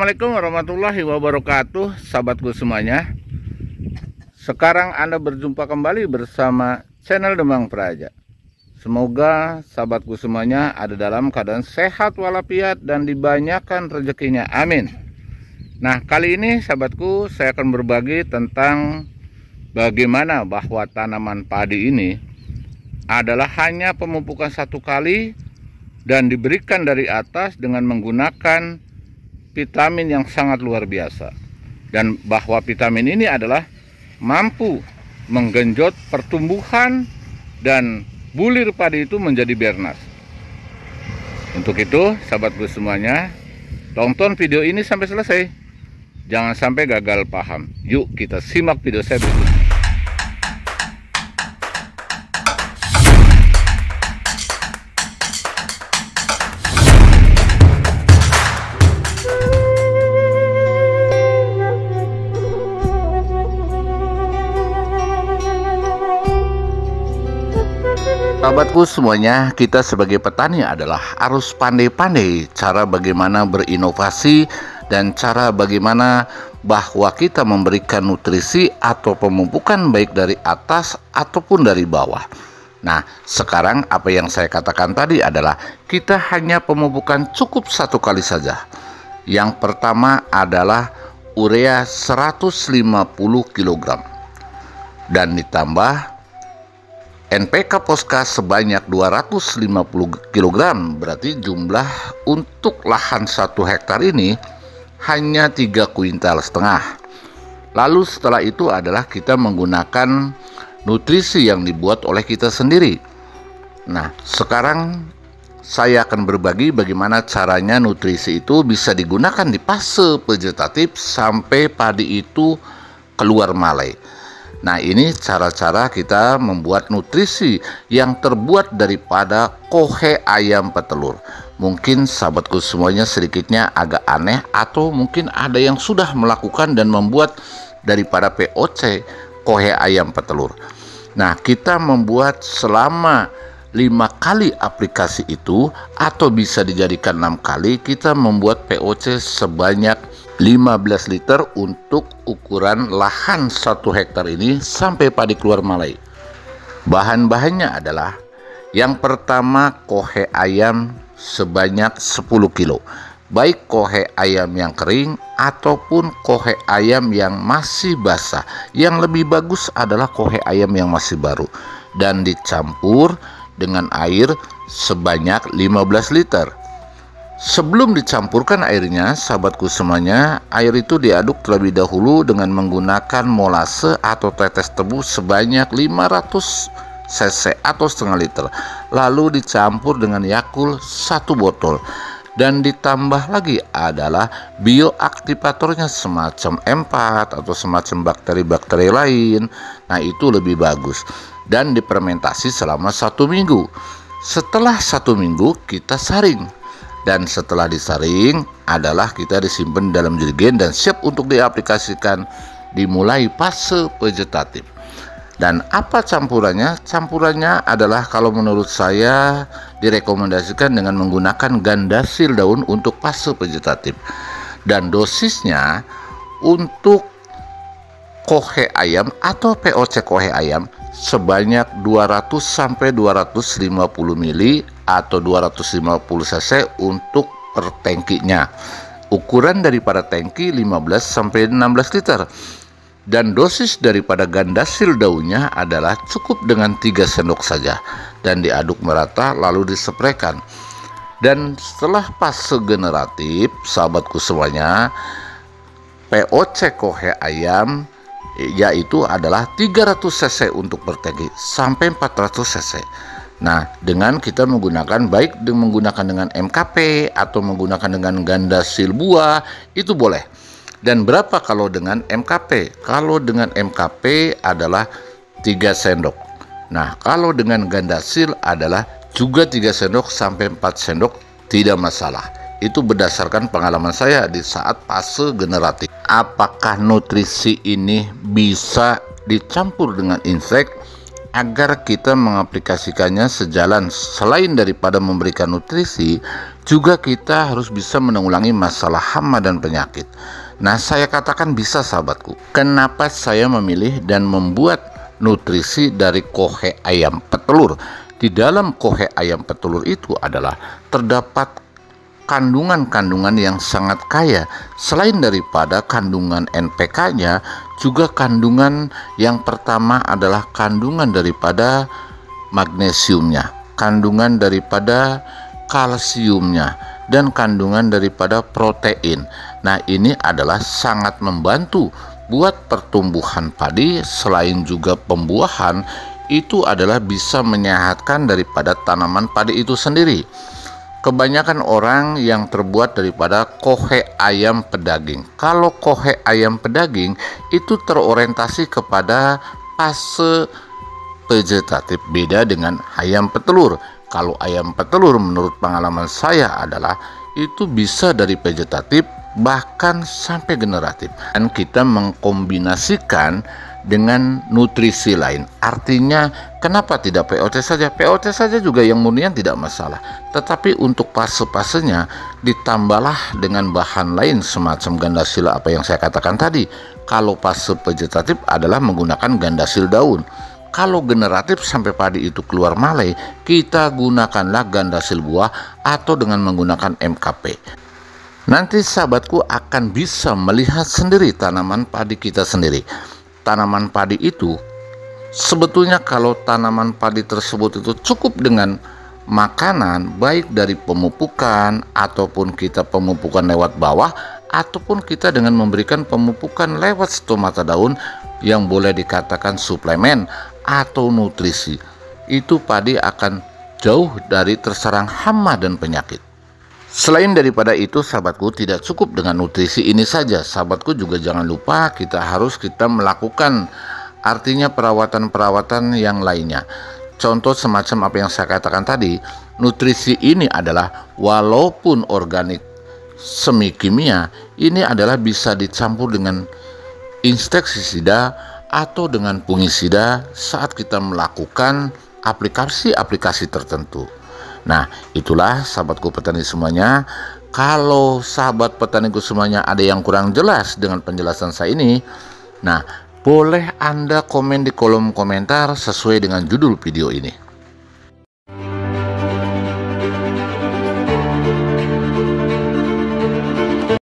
Assalamualaikum warahmatullahi wabarakatuh, sahabatku semuanya. Sekarang Anda berjumpa kembali bersama channel Demang Praja. Semoga sahabatku semuanya ada dalam keadaan sehat walafiat dan dibanyakan rezekinya, amin. Nah, kali ini sahabatku saya akan berbagi tentang bagaimana bahwa tanaman padi ini adalah hanya pemupukan satu kali dan diberikan dari atas dengan menggunakan vitamin yang sangat luar biasa, dan bahwa vitamin ini adalah mampu menggenjot pertumbuhan dan bulir padi itu menjadi bernas. Untuk itu sahabatku semuanya, tonton video ini sampai selesai, jangan sampai gagal paham. Yuk kita simak video saya berikut. Sahabatku semuanya, kita sebagai petani adalah harus pandai-pandai cara bagaimana berinovasi dan cara bagaimana bahwa kita memberikan nutrisi atau pemupukan baik dari atas ataupun dari bawah. Nah, sekarang apa yang saya katakan tadi adalah kita hanya pemupukan cukup satu kali saja. Yang pertama adalah urea 150 kg dan ditambah NPK Posca sebanyak 250 kg, berarti jumlah untuk lahan 1 hektar ini hanya 3,5 kuintal. Lalu setelah itu adalah kita menggunakan nutrisi yang dibuat oleh kita sendiri. Nah, sekarang saya akan berbagi bagaimana caranya nutrisi itu bisa digunakan di fase vegetatif sampai padi itu keluar malai. Nah, ini cara-cara kita membuat nutrisi yang terbuat daripada kohe ayam petelur. Mungkin sahabatku semuanya sedikitnya agak aneh, atau mungkin ada yang sudah melakukan dan membuat daripada POC kohe ayam petelur. Nah, kita membuat selama 5 kali aplikasi itu, atau bisa dijadikan 6 kali, kita membuat POC sebanyak 15 liter untuk ukuran lahan 1 hektar ini sampai padi keluar malai. Bahan-bahannya adalah yang pertama kohe ayam sebanyak 10 kilo, baik kohe ayam yang kering ataupun kohe ayam yang masih basah. Yang lebih bagus adalah kohe ayam yang masih baru, dan dicampur dengan air sebanyak 15 liter. Sebelum dicampurkan airnya, sahabatku semuanya, air itu diaduk terlebih dahulu dengan menggunakan molase atau tetes tebu sebanyak 500 cc atau setengah liter. Lalu dicampur dengan Yakult 1 botol. Dan ditambah lagi adalah bioaktivatornya semacam M4 atau semacam bakteri-bakteri lain. Nah, itu lebih bagus. Dan difermentasi selama 1 minggu. Setelah 1 minggu kita saring. Dan setelah disaring adalah kita disimpan dalam jerigen dan siap untuk diaplikasikan dimulai fase vegetatif. Dan apa campurannya? Campurannya adalah kalau menurut saya direkomendasikan dengan menggunakan gandasil daun untuk fase vegetatif. Dan dosisnya untuk kohe ayam atau POC kohe ayam sebanyak 200 sampai 250 ml atau 250 cc untuk per tangkinya. Ukuran daripada tangki 15 sampai 16 liter. Dan dosis daripada gandasil daunnya adalah cukup dengan 3 sendok saja, dan diaduk merata lalu dispraykan. Dan setelah fase generatif, sahabatku semuanya, POC kohe ayam yaitu adalah 300 cc untuk per tangki sampai 400 cc. Nah, dengan kita menggunakan baik menggunakan dengan MKP atau menggunakan dengan gandasil buah itu boleh. Dan berapa kalau dengan MKP? Kalau dengan MKP adalah 3 sendok. Nah, kalau dengan gandasil adalah juga 3 sendok sampai 4 sendok, tidak masalah. Itu berdasarkan pengalaman saya di saat fase generatif. Apakah nutrisi ini bisa dicampur dengan insek agar kita mengaplikasikannya sejalan? Selain daripada memberikan nutrisi, Juga kita harus bisa menanggulangi masalah hama dan penyakit. Nah, saya katakan bisa, sahabatku. Kenapa saya memilih dan membuat nutrisi dari kohe ayam petelur? Di dalam kohe ayam petelur itu adalah terdapat kandungan-kandungan yang sangat kaya. Selain daripada kandungan NPK-nya, juga kandungan yang pertama adalah kandungan daripada magnesiumnya, kandungan daripada kalsiumnya, dan kandungan daripada protein. Nah, ini adalah sangat membantu buat pertumbuhan padi. Selain juga pembuahan, itu adalah bisa menyehatkan daripada tanaman padi itu sendiri. Kebanyakan orang yang terbuat daripada kohe ayam pedaging. Kalau kohe ayam pedaging itu terorientasi kepada fase vegetatif, beda dengan ayam petelur. Kalau ayam petelur menurut pengalaman saya adalah itu bisa dari vegetatif bahkan sampai generatif, dan kita mengkombinasikan dengan nutrisi lain. Artinya kenapa tidak POC saja? POC saja juga yang murnian tidak masalah, tetapi untuk fase-fasenya ditambahlah dengan bahan lain semacam gandasila, apa yang saya katakan tadi. Kalau fase vegetatif adalah menggunakan gandasil daun. Kalau generatif sampai padi itu keluar malai, kita gunakanlah gandasil buah atau dengan menggunakan MKP. Nanti sahabatku akan bisa melihat sendiri tanaman padi kita sendiri. Tanaman padi itu sebetulnya kalau tanaman padi tersebut itu cukup dengan makanan, baik dari pemupukan ataupun kita pemupukan lewat bawah, ataupun kita dengan memberikan pemupukan lewat stomata daun yang boleh dikatakan suplemen atau nutrisi, itu padi akan jauh dari terserang hama dan penyakit. Selain daripada itu, sahabatku, tidak cukup dengan nutrisi ini saja. Sahabatku, juga jangan lupa kita melakukan artinya perawatan-perawatan yang lainnya. Contoh semacam apa yang saya katakan tadi, nutrisi ini adalah walaupun organik semi kimia, ini adalah bisa dicampur dengan insektisida atau dengan fungisida saat kita melakukan aplikasi-aplikasi tertentu. Nah, itulah sahabatku petani semuanya. Kalau sahabat petaniku semuanya ada yang kurang jelas dengan penjelasan saya ini, nah, boleh Anda komen di kolom komentar sesuai dengan judul video ini.